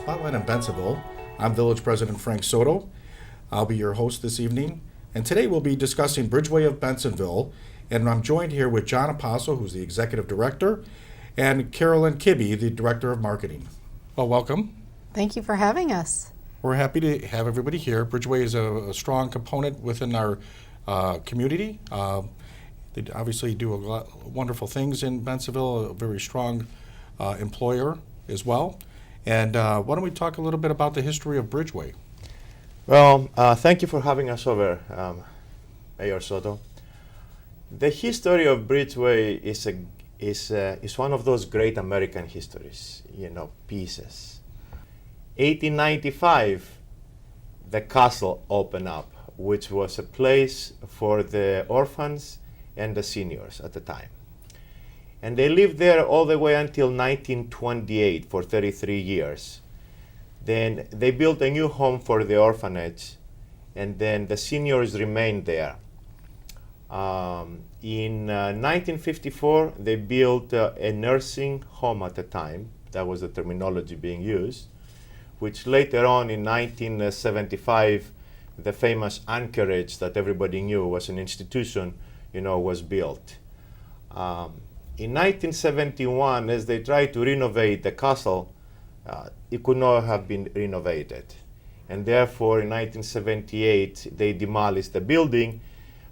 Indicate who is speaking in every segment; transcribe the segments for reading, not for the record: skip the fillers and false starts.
Speaker 1: Spotlight in Bensenville. I'm Village President Frank Soto. I'll be your host this evening. And today we'll be discussing Bridgeway of Bensenville. And I'm joined here with John Apostle, who's the Executive Director, and Carolyn Kibbe, the Director of Marketing. Well, welcome.
Speaker 2: Thank you for having us.
Speaker 1: We're happy to have everybody here. Bridgeway is a strong component within our community. They obviously do a lot of wonderful things in Bensenville, a very strong employer as well. And why don't we talk a little bit about the history of Bridgeway?
Speaker 3: Well, thank you for having us over, Mayor Soto. The history of Bridgeway is one of those great American histories, pieces. 1895, the castle opened up, which was a place for the orphans and the seniors at the time. And they lived there all the way until 1928 for 33 years. Then they built a new home for the orphanage, and then the seniors remained there. In 1954, they built a nursing home at the time. That was the terminology being used, which later on in 1975, the famous Anchorage that everybody knew was an institution, was built. In 1971, as they tried to renovate the castle, it could not have been renovated. And therefore, in 1978, they demolished the building.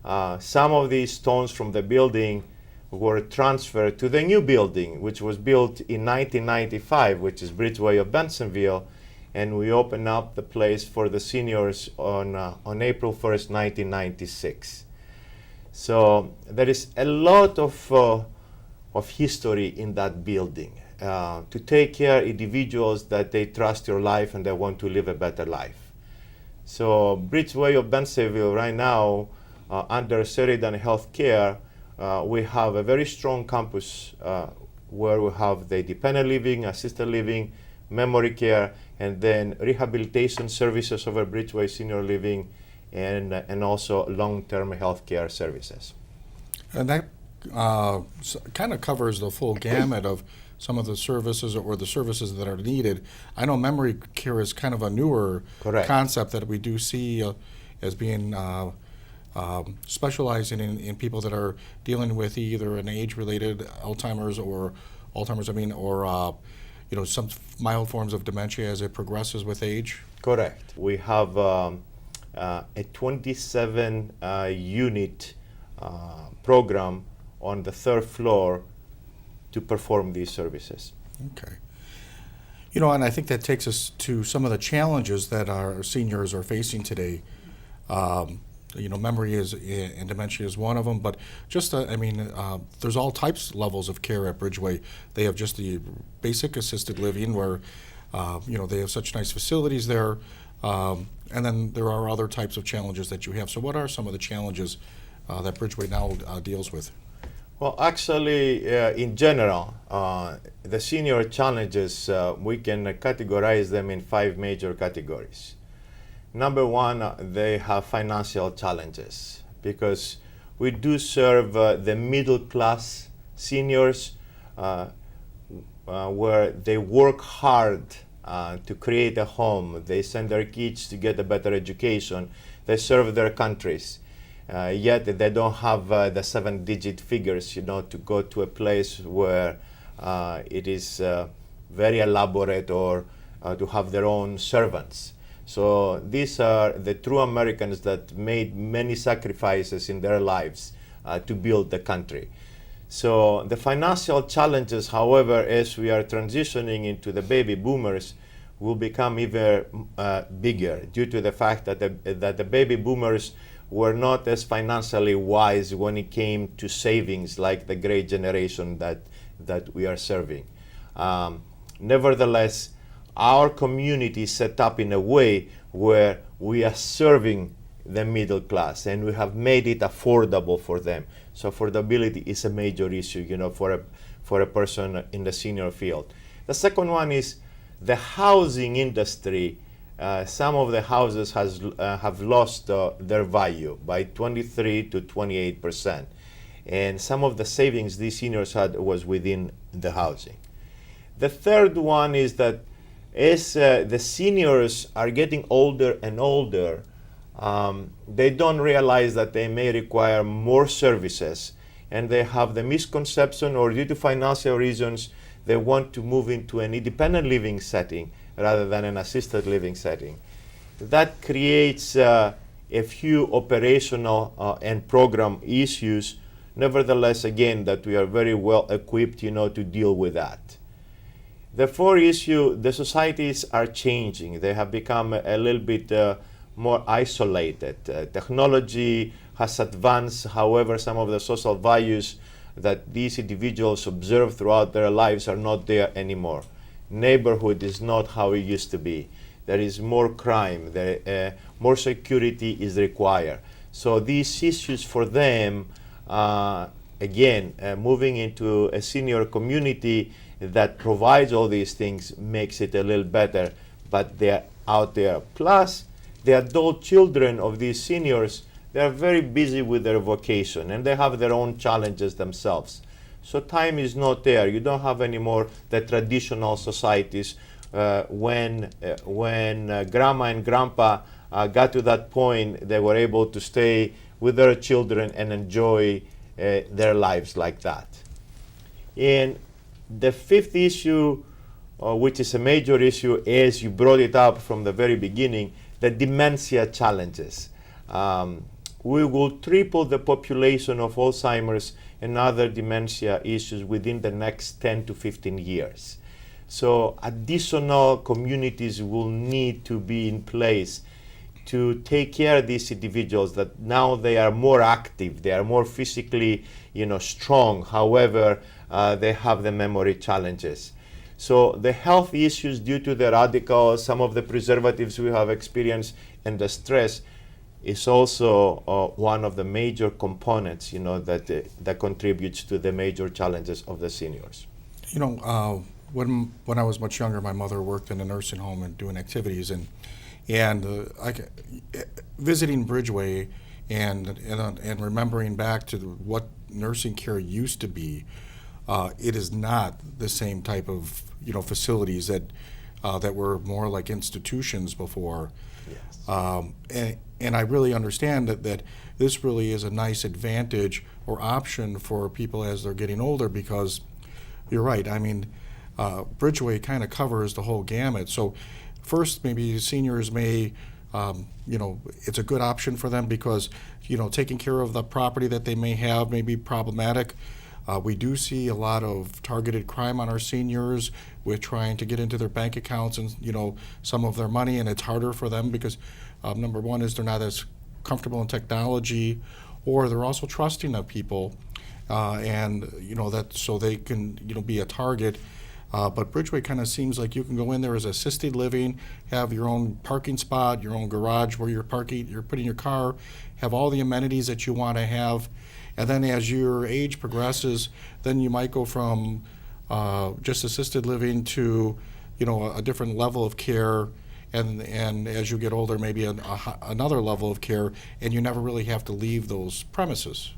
Speaker 3: Some of these stones from the building were transferred to the new building, which was built in 1995, which is Bridgeway of Bensenville, and we opened up the place for the seniors on April 1st, 1996. So there is a lot of history in that building to take care of individuals that they trust your life and they want to live a better life. So Bridgeway of Bensenville right now, under Sheridan Healthcare, we have a very strong campus where we have the dependent living, assisted living, memory care, and then rehabilitation services over Bridgeway Senior Living, and also long-term healthcare services.
Speaker 1: And that kind of covers the full gamut of some of the services or the services that are needed. I know memory care is kind of a newer concept that we do see as being specializing in people that are dealing with either an age-related Alzheimer's or some mild forms of dementia as it progresses with age.
Speaker 3: Correct. We have a 27 unit program on the third floor to perform these services.
Speaker 1: Okay. And I think that takes us to some of the challenges that our seniors are facing today. Memory and dementia is one of them, but just, there's all types, levels of care at Bridgeway. They have just the basic assisted living where, they have such nice facilities there, and then there are other types of challenges that you have. So what are some of the challenges that Bridgeway now deals with?
Speaker 3: Well, actually, in general, the senior challenges, we can categorize them in 5 major categories. Number one, they have financial challenges because we do serve the middle class seniors where they work hard to create a home. They send their kids to get a better education. They serve their countries. Yet they don't have the 7-digit figures, to go to a place where it is very elaborate or to have their own servants. So these are the true Americans that made many sacrifices in their lives to build the country. So the financial challenges, however, as we are transitioning into the baby boomers, will become even bigger due to the fact that the baby boomers were not as financially wise when it came to savings like the great generation that we are serving. Nevertheless, our community is set up in a way where we are serving the middle class and we have made it affordable for them. So affordability is a major issue, for a person in the senior field. The second one is the housing industry. Some of the houses have lost their value by 23 to 28%. And some of the savings these seniors had was within the housing. The third one is that as the seniors are getting older and older, they don't realize that they may require more services, and they have the misconception, or due to financial reasons, they want to move into an independent living setting rather than an assisted living setting. That creates a few operational and program issues. Nevertheless, again, that we are very well equipped, to deal with that. The fourth issue, the societies are changing. They have become a little bit more isolated. Technology has advanced, however, some of the social values that these individuals observe throughout their lives are not there anymore. Neighborhood is not how it used to be. There is more crime, more security is required. So these issues for them, moving into a senior community that provides all these things makes it a little better, but they're out there. Plus, the adult children of these seniors, they're very busy with their vocation and they have their own challenges themselves. So time is not there. You don't have anymore the traditional societies when grandma and grandpa got to that point, they were able to stay with their children and enjoy their lives like that. And the fifth issue, which is a major issue, is, you brought it up from the very beginning, the dementia challenges. We will triple the population of Alzheimer's and other dementia issues within the next 10 to 15 years. So additional communities will need to be in place to take care of these individuals that now they are more active, they are more physically, strong. However, they have the memory challenges. So the health issues due to the radicals, some of the preservatives we have experienced, and the stress is also one of the major components, that contributes to the major challenges of the seniors.
Speaker 1: When I was much younger, my mother worked in a nursing home and doing activities, and visiting Bridgeway and remembering back to what nursing care used to be. It is not the same type of facilities that were more like institutions before.
Speaker 3: Yes.
Speaker 1: And I really understand that this really is a nice advantage or option for people as they're getting older, because you're right. I mean, Bridgeway kind of covers the whole gamut. So first, maybe seniors may, it's a good option for them because, taking care of the property that they may have may be problematic. We do see a lot of targeted crime on our seniors with trying to get into their bank accounts and, some of their money, and it's harder for them because number one is they're not as comfortable in technology, or they're also trusting of people, and that so they can be a target. But Bridgeway kind of seems like you can go in there as assisted living, have your own parking spot, your own garage where you're putting your car, have all the amenities that you want to have. And then as your age progresses, then you might go from just assisted living to, a different level of care. And as you get older, maybe another level of care, and you never really have to leave those premises.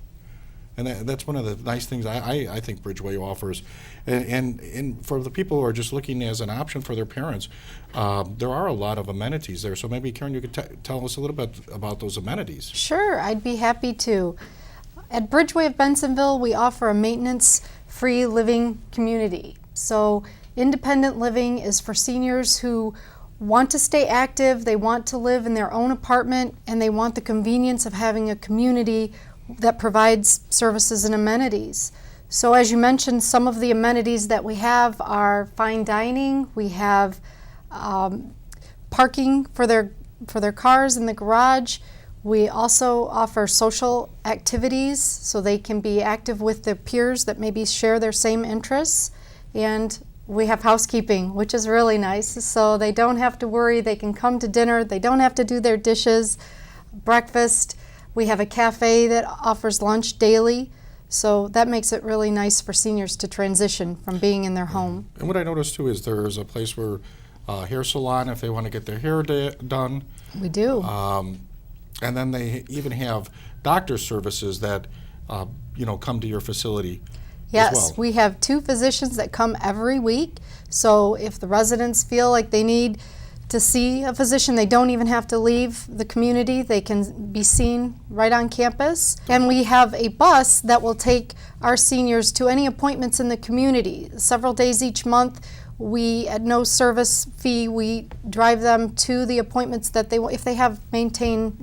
Speaker 1: And that's one of the nice things I think Bridgeway offers. And for the people who are just looking as an option for their parents, there are a lot of amenities there. So maybe, Karen, you could tell us a little bit about those amenities.
Speaker 2: Sure, I'd be happy to. At Bridgeway of Bensenville, we offer a maintenance-free living community. So independent living is for seniors who want to stay active, they want to live in their own apartment, and they want the convenience of having a community that provides services and amenities. So as you mentioned, some of the amenities that we have are fine dining. We have parking for their cars in the garage. We also offer social activities so they can be active with their peers that maybe share their same interests. And we have housekeeping, which is really nice. So they don't have to worry. They can come to dinner. They don't have to do their dishes, breakfast. We have a cafe that offers lunch daily. So that makes it really nice for seniors to transition from being in their home.
Speaker 1: And what I noticed too is there's a place where hair salon, if they want to get their hair done.
Speaker 2: We do.
Speaker 1: And then they even have doctor services that come to your facility.
Speaker 2: Yes,
Speaker 1: well.
Speaker 2: we have 2 physicians that come every week. So if the residents feel like they need to see a physician, they don't even have to leave the community. They can be seen right on campus. And we have a bus that will take our seniors to any appointments in the community. Several days each month, we, at no service fee, we drive them to the appointments that they, if they have maintained,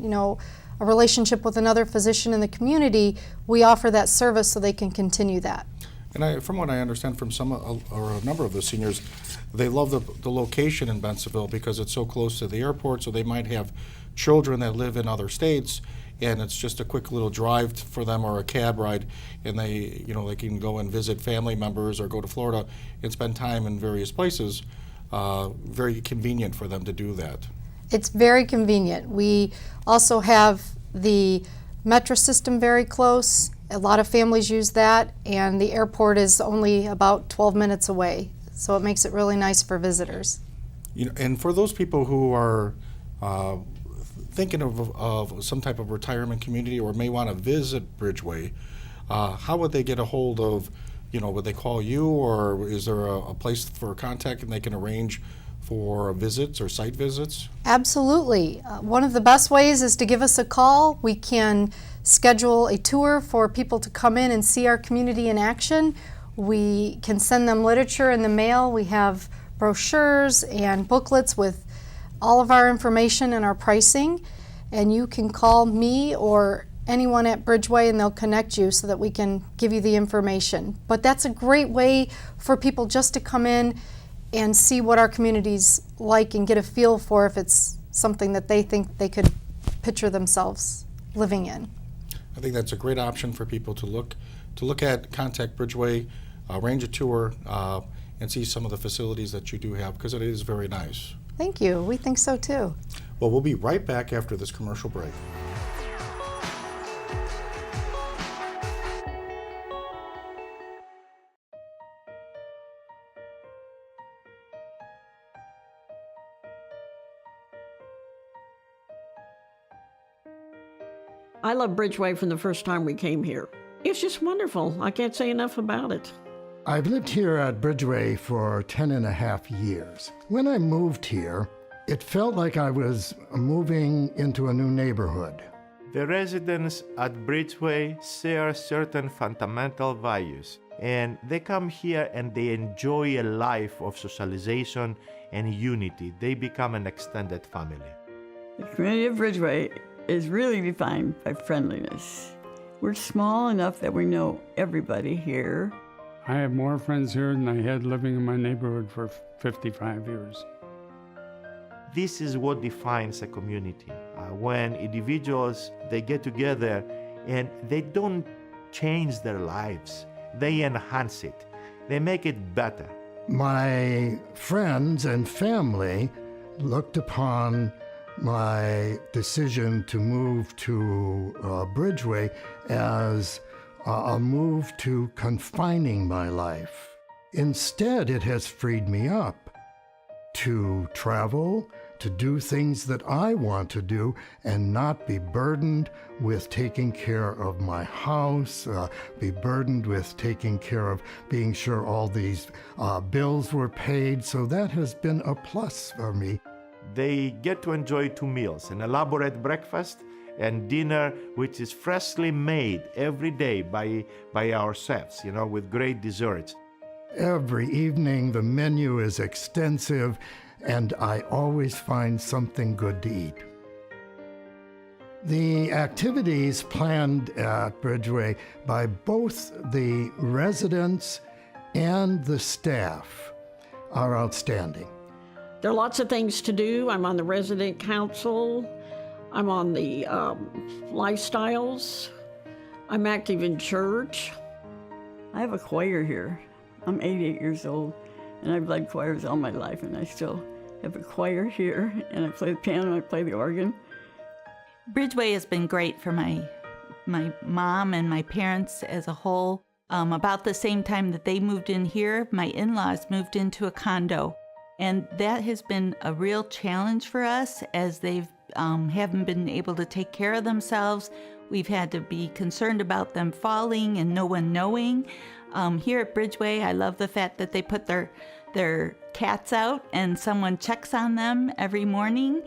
Speaker 2: a relationship with another physician in the community, we offer that service so they can continue that.
Speaker 1: And from what I understand from some or a number of the seniors, they love the location in Bensenville because it's so close to the airport. So they might have children that live in other states, and it's just a quick little drive for them or a cab ride, and they can go and visit family members or go to Florida and spend time in various places. Very convenient for them to do that.
Speaker 2: It's very convenient. We also have the metro system very close. A lot of families use that, and the airport is only about 12 minutes away, so it makes it really nice for visitors.
Speaker 1: And for those people who are thinking of some type of retirement community or may want to visit Bridgeway, how would they get a hold of, would they call you, or is there a place for contact and they can arrange for visits or site visits?
Speaker 2: Absolutely. One of the best ways is to give us a call. We can schedule a tour for people to come in and see our community in action. We can send them literature in the mail. We have brochures and booklets with all of our information and our pricing. And you can call me or anyone at Bridgeway and they'll connect you so that we can give you the information. But that's a great way for people just to come in and see what our community's like and get a feel for if it's something that they think they could picture themselves living in.
Speaker 1: I think that's a great option for people to look at. Contact Bridgeway, arrange a tour, and see some of the facilities that you do have, because it is very nice.
Speaker 2: Thank you. We think so too.
Speaker 1: Well, we'll be right back after this commercial break.
Speaker 4: I love Bridgeway from the first time we came here. It's just wonderful. I can't say enough about it.
Speaker 5: I've lived here at Bridgeway for 10.5 years. When I moved here, it felt like I was moving into a new neighborhood.
Speaker 3: The residents at Bridgeway share certain fundamental values, and they come here and they enjoy a life of socialization and unity. They become an extended family.
Speaker 6: The community of Bridgeway is really defined by friendliness. We're small enough that we know everybody here.
Speaker 7: I have more friends here than I had living in my neighborhood for 55 years.
Speaker 3: This is what defines a community. When individuals, they get together and they don't change their lives, they enhance it. They make it better.
Speaker 5: My friends and family looked upon my decision to move to Bridgeway as a move to confining my life. Instead, it has freed me up to travel, to do things that I want to do, and not be burdened with taking care of my house, be burdened with taking care of being sure all these bills were paid. So that has been a plus for me.
Speaker 3: They get to enjoy 2 meals, an elaborate breakfast and dinner, which is freshly made every day by our chefs, with great desserts.
Speaker 5: Every evening the menu is extensive, and I always find something good to eat. The activities planned at Bridgeway by both the residents and the staff are outstanding.
Speaker 4: There are lots of things to do. I'm on the resident council. I'm on the lifestyles. I'm active in church.
Speaker 6: I have a choir here. I'm 88 years old, and I've led choirs all my life, and I still have a choir here, and I play the piano and I play the organ.
Speaker 8: Bridgeway has been great for my mom and my parents as a whole. About the same time that they moved in here, my in-laws moved into a condo. And that has been a real challenge for us, as they've haven't been able to take care of themselves. We've had to be concerned about them falling and no one knowing. Here at Bridgeway, I love the fact that they put their cats out and someone checks on them every morning.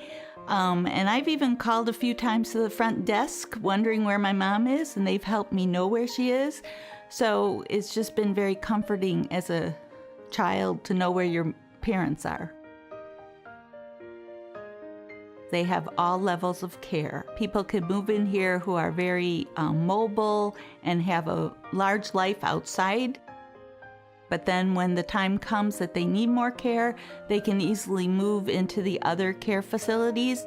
Speaker 8: And I've even called a few times to the front desk wondering where my mom is, and they've helped me know where she is. So it's just been very comforting as a child to know where your parents are. They have all levels of care. People can move in here who are very mobile and have a large life outside. But then when the time comes that they need more care, they can easily move into the other care facilities.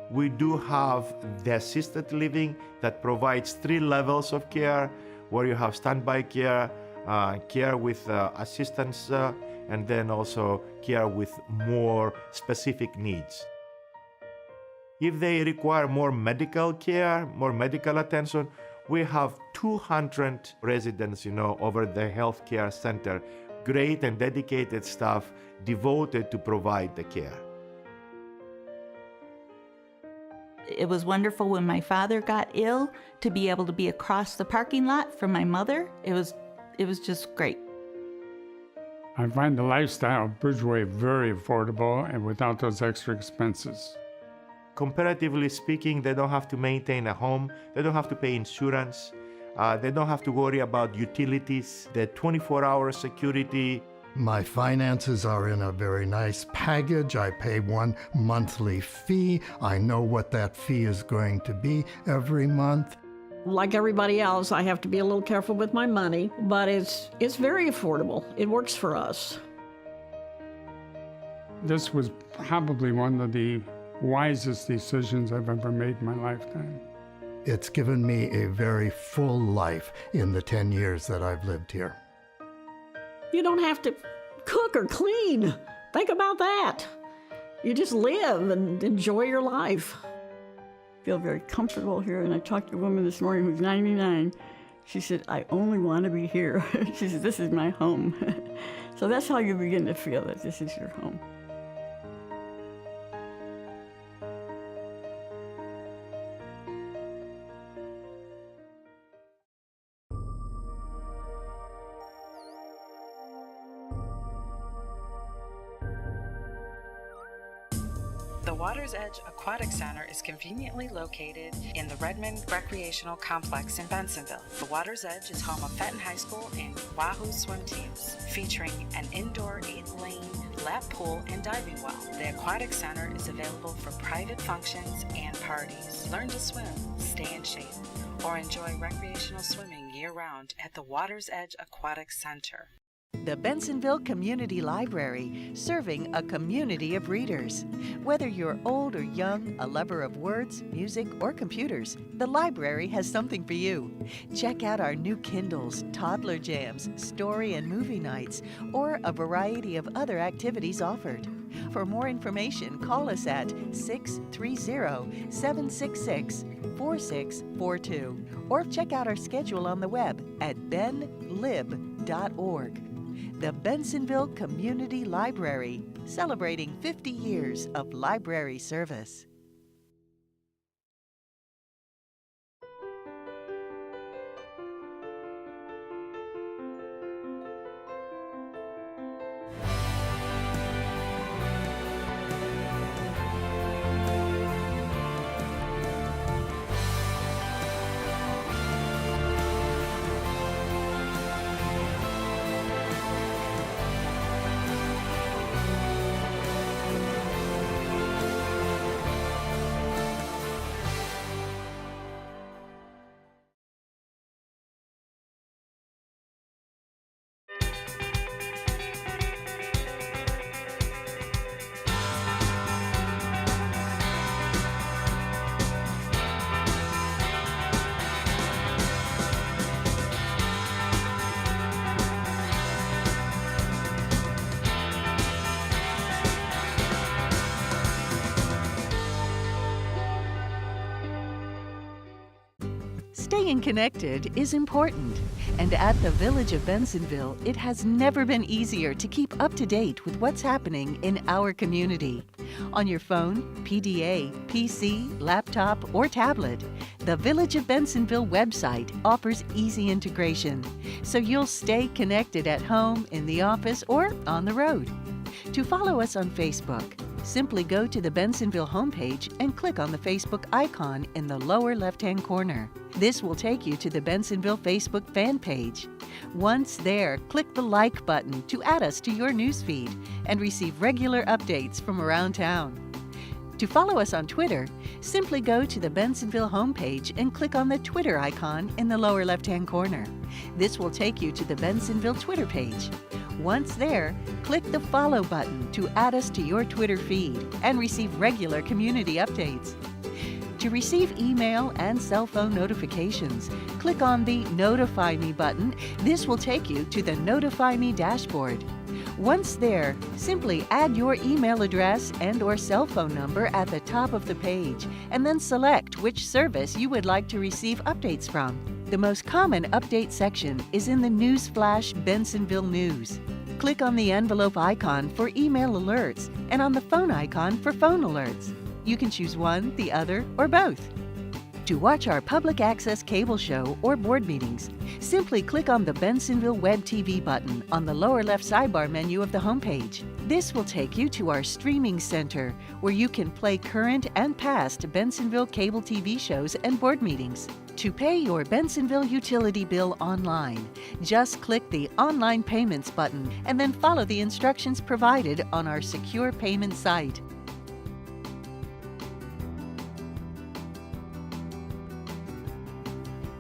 Speaker 3: We do have the assisted living that provides 3 levels of care, where you have standby care, care with assistance, and then also care with more specific needs. If they require more medical care, more medical attention, we have 200 residents, over the healthcare center, great and dedicated staff devoted to provide the care.
Speaker 8: It was wonderful when my father got ill to be able to be across the parking lot from my mother. It was just great.
Speaker 7: I find the lifestyle of Bridgeway very affordable and without those extra expenses.
Speaker 3: Comparatively speaking, they don't have to maintain a home, they don't have to pay insurance, they don't have to worry about utilities, the 24-hour security.
Speaker 5: My finances are in a very nice package. I pay one monthly fee. I know what that fee is going to be every month.
Speaker 4: Like everybody else, I have to be a little careful with my money, but it's very affordable. It works for us.
Speaker 7: This was probably one of the wisest decisions I've ever made in my lifetime.
Speaker 5: It's given me a very full life in the 10 years that I've lived here.
Speaker 4: You don't have to cook or clean. Think about that. You just live and enjoy your life.
Speaker 6: I feel very comfortable here, and I talked to a woman this morning who's 99. She said, I only want to be here. She said, this is my home. So that's how you begin to feel that this is your home.
Speaker 9: The Water's Edge Aquatic Center is conveniently located in the Redmond Recreational Complex in Bensenville. The Water's Edge is home of Fenton High School and Wahoo swim teams, featuring an indoor 8-lane lap pool and diving well. The Aquatic Center is available for private functions and parties. Learn to swim, stay in shape, or enjoy recreational swimming year-round at the Water's Edge Aquatic Center.
Speaker 10: The Bensenville Community Library, serving a community of readers. Whether you're old or young, a lover of words, music, or computers, the library has something for you. Check out our new Kindles, toddler jams, story and movie nights, or a variety of other activities offered. For more information, call us at 630-766-4642 or check out our schedule on the web at benlib.org. The Bensenville Community Library, celebrating 50 years of library service. Staying connected is important, and at the Village of Bensenville, it has never been easier to keep up to date with what's happening in our community. On your phone, PDA, PC, laptop, or tablet, the Village of Bensenville website offers easy integration, so you'll stay connected at home, in the office, or on the road. To follow us on Facebook, simply go to the Bensenville homepage and click on the Facebook icon in the lower left-hand corner. This will take you to the Bensenville Facebook fan page. Once there, click the like button to add us to your newsfeed and receive regular updates from around town. To follow us on Twitter, simply go to the Bensenville homepage and click on the Twitter icon in the lower left-hand corner. This will take you to the Bensenville Twitter page. Once there, click the follow button to add us to your Twitter feed and receive regular community updates. To receive email and cell phone notifications, click on the Notify Me button. This will take you to the Notify Me dashboard. Once there, simply add your email address and/or cell phone number at the top of the page, and then select which service you would like to receive updates from. The most common update section is in the Newsflash Bensenville News. Click on the envelope icon for email alerts and on the phone icon for phone alerts. You can choose one, the other, or both. To watch our public access cable show or board meetings, simply click on the Bensenville Web TV button on the lower left sidebar menu of the homepage. This will take you to our streaming center, where you can play current and past Bensenville cable TV shows and board meetings. To pay your Bensenville utility bill online, just click the Online Payments button and then follow the instructions provided on our secure payment site.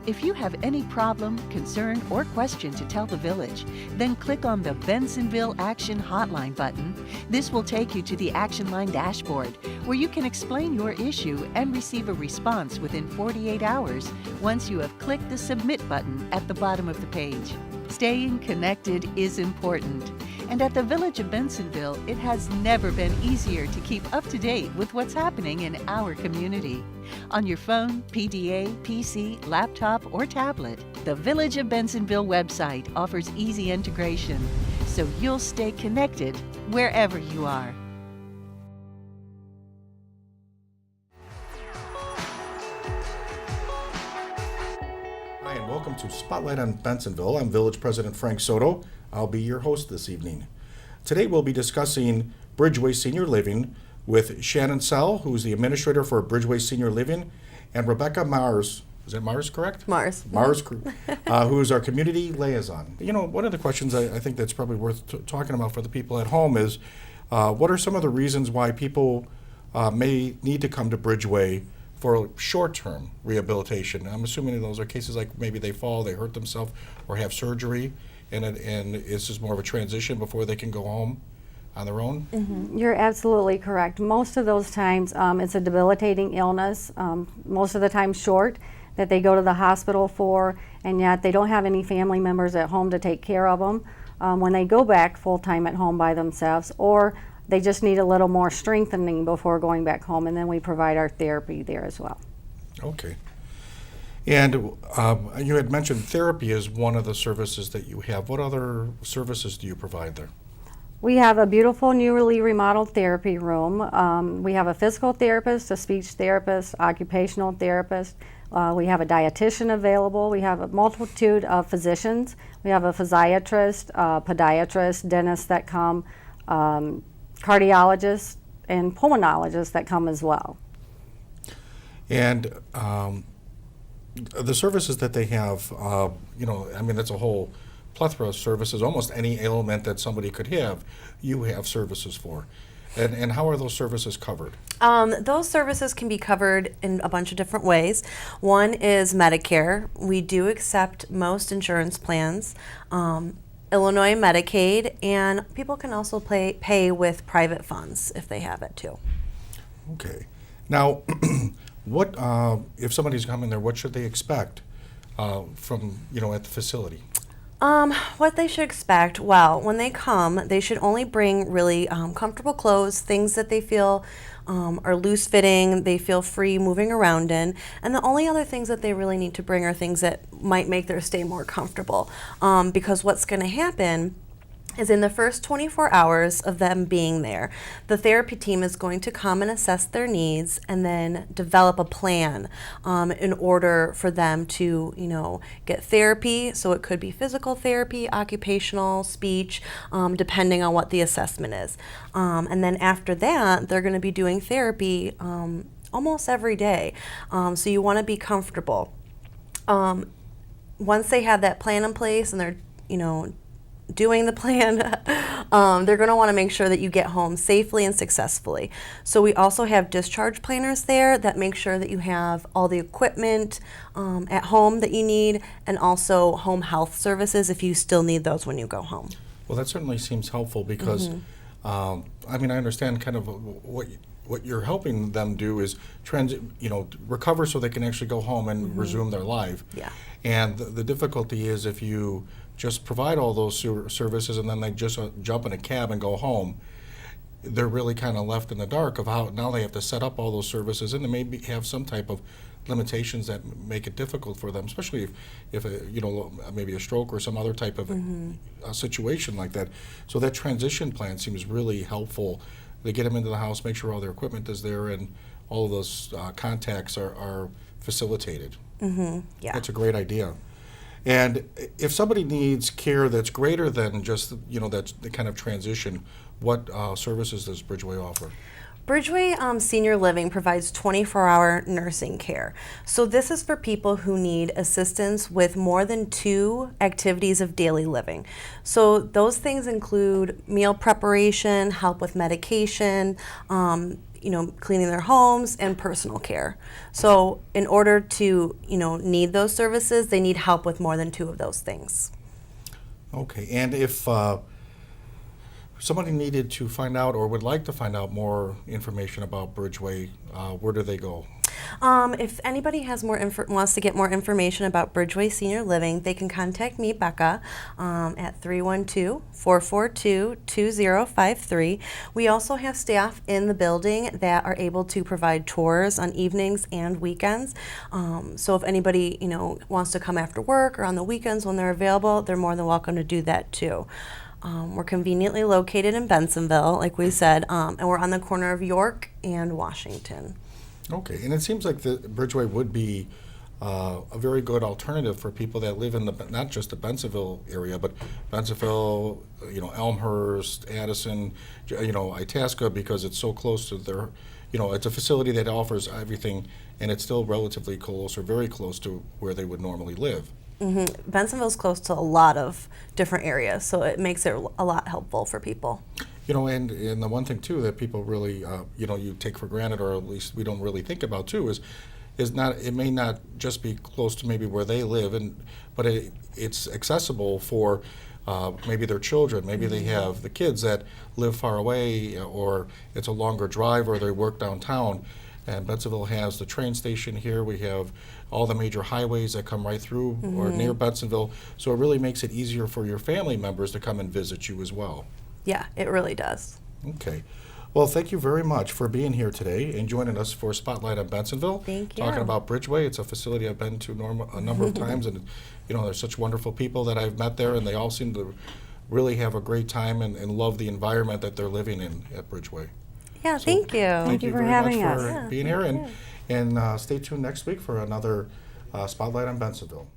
Speaker 10: If you have any problem, concern, or question to tell the village, then click on the Bensenville Action Hotline button. This will take you to the Action Line dashboard, where you can explain your issue and receive a response within 48 hours once you have clicked the Submit button at the bottom of the page. Staying connected is important, and at the Village of Bensenville, it has never been easier to keep up to date with what's happening in our community. On your phone, PDA, PC, laptop, or tablet, the Village of Bensenville website offers easy integration, so you'll stay connected wherever you are.
Speaker 1: Hi, and welcome to Spotlight on Bensenville. I'm Village President Frank Soto. I'll be your host this evening. Today we'll be discussing Bridgeway Senior Living with Shannon Sell, who's the administrator for Bridgeway Senior Living, and Rebecca Mars. Is that Mars correct?
Speaker 11: Mars.
Speaker 1: Mars, who is our community liaison. You know, one of the questions I think that's probably worth talking about for the people at home is, what are some of the reasons why people may need to come to Bridgeway for short-term rehabilitation? I'm assuming those are cases like maybe they fall, they hurt themselves, or have surgery, and it's just more of a transition before they can go home on their own?
Speaker 11: Mm-hmm. You're absolutely correct. Most of those times it's a debilitating illness, most of the time short, that they go to the hospital for, and yet they don't have any family members at home to take care of them when they go back full-time at home by themselves, or they just need a little more strengthening before going back home, and then we provide our therapy there as well.
Speaker 1: Okay. And you had mentioned therapy is one of the services that you have. What other services do you provide there?
Speaker 11: We have a beautiful newly remodeled therapy room. We have a physical therapist, a speech therapist, occupational therapist. We have a dietitian available. We have a multitude of physicians. We have a physiatrist, podiatrist, dentists that come, cardiologists, and pulmonologists that come as well.
Speaker 1: And the services that they have, that's a whole plethora of services. Almost any ailment that somebody could have, you have services for. And how are those services covered?
Speaker 12: Those services can be covered in a bunch of different ways. One is Medicare. We do accept most insurance plans, Illinois Medicaid, and people can also pay with private funds if they have it too.
Speaker 1: Okay. Now, what if somebody's coming there? What should they expect from at the facility?
Speaker 12: What they should expect, well, when they come, they should only bring really comfortable clothes, things that they feel are loose fitting, they feel free moving around in, and the only other things that they really need to bring are things that might make their stay more comfortable. Because what's going to happen is in the first 24 hours of them being there, the therapy team is going to come and assess their needs and then develop a plan in order for them to, get therapy. So it could be physical therapy, occupational, speech, depending on what the assessment is. And then after that, they're going to be doing therapy almost every day. So you want to be comfortable. Once they have that plan in place and they're, doing the plan, they're going to want to make sure that you get home safely and successfully. So we also have discharge planners there that make sure that you have all the equipment at home that you need, and also home health services if you still need those when you go home.
Speaker 1: Well, that certainly seems helpful because, I understand kind of what you're helping them do is recover so they can actually go home and resume their life.
Speaker 12: Yeah.
Speaker 1: And the difficulty is if you just provide all those services and then they just jump in a cab and go home, they're really kind of left in the dark of how now they have to set up all those services, and they maybe have some type of limitations that make it difficult for them, especially if maybe a stroke or some other type of a situation like that. So that transition plan seems really helpful. They get them into the house, make sure all their equipment is there, and all of those contacts are facilitated.
Speaker 12: Yeah.
Speaker 1: That's a great idea. And if somebody needs care that's greater than just, that's the kind of transition, what services does Bridgeway offer?
Speaker 12: Bridgeway Senior Living provides 24-hour nursing care. So this is for people who need assistance with more than 2 activities of daily living. So those things include meal preparation, help with medication, cleaning their homes, and personal care. So in order to, need those services, they need help with more than 2 of those things.
Speaker 1: Okay, and if somebody needed to find out or would like to find out more information about Bridgeway, where do they go?
Speaker 12: If anybody has wants to get more information about Bridgeway Senior Living, they can contact me, Becca, at 312-442-2053. We also have staff in the building that are able to provide tours on evenings and weekends. So if anybody, wants to come after work or on the weekends when they're available, they're more than welcome to do that too. We're conveniently located in Bensenville, like we said, and we're on the corner of York and Washington.
Speaker 1: Okay, and it seems like the Bridgeway would be a very good alternative for people that live in not just the Bensenville area, but Bensenville, Elmhurst, Addison, Itasca, because it's so close to their, it's a facility that offers everything, and it's still relatively close or very close to where they would normally live.
Speaker 12: Bensenville's close to a lot of different areas, so it makes it a lot helpful for people.
Speaker 1: And the one thing too that people really, you take for granted, or at least we don't really think about too, is not, it may not just be close to maybe where they live, but it's accessible for maybe their children. Maybe they have the kids that live far away, or it's a longer drive, or they work downtown. And Bensenville has the train station here. We have all the major highways that come right through or near Bensenville. So it really makes it easier for your family members to come and visit you as well.
Speaker 12: Yeah, it really does.
Speaker 1: Okay. Well, thank you very much for being here today and joining us for Spotlight on Bensenville.
Speaker 12: Thank you.
Speaker 1: Talking about Bridgeway. It's a facility I've been to a number of times, and there's such wonderful people that I've met there, and they all seem to really have a great time and love the environment that they're living in at Bridgeway.
Speaker 12: Yeah, thank you.
Speaker 1: Thank you
Speaker 11: for
Speaker 1: very
Speaker 11: having
Speaker 1: much
Speaker 11: us.
Speaker 1: for being here, and stay tuned next week for another Spotlight on Bensenville.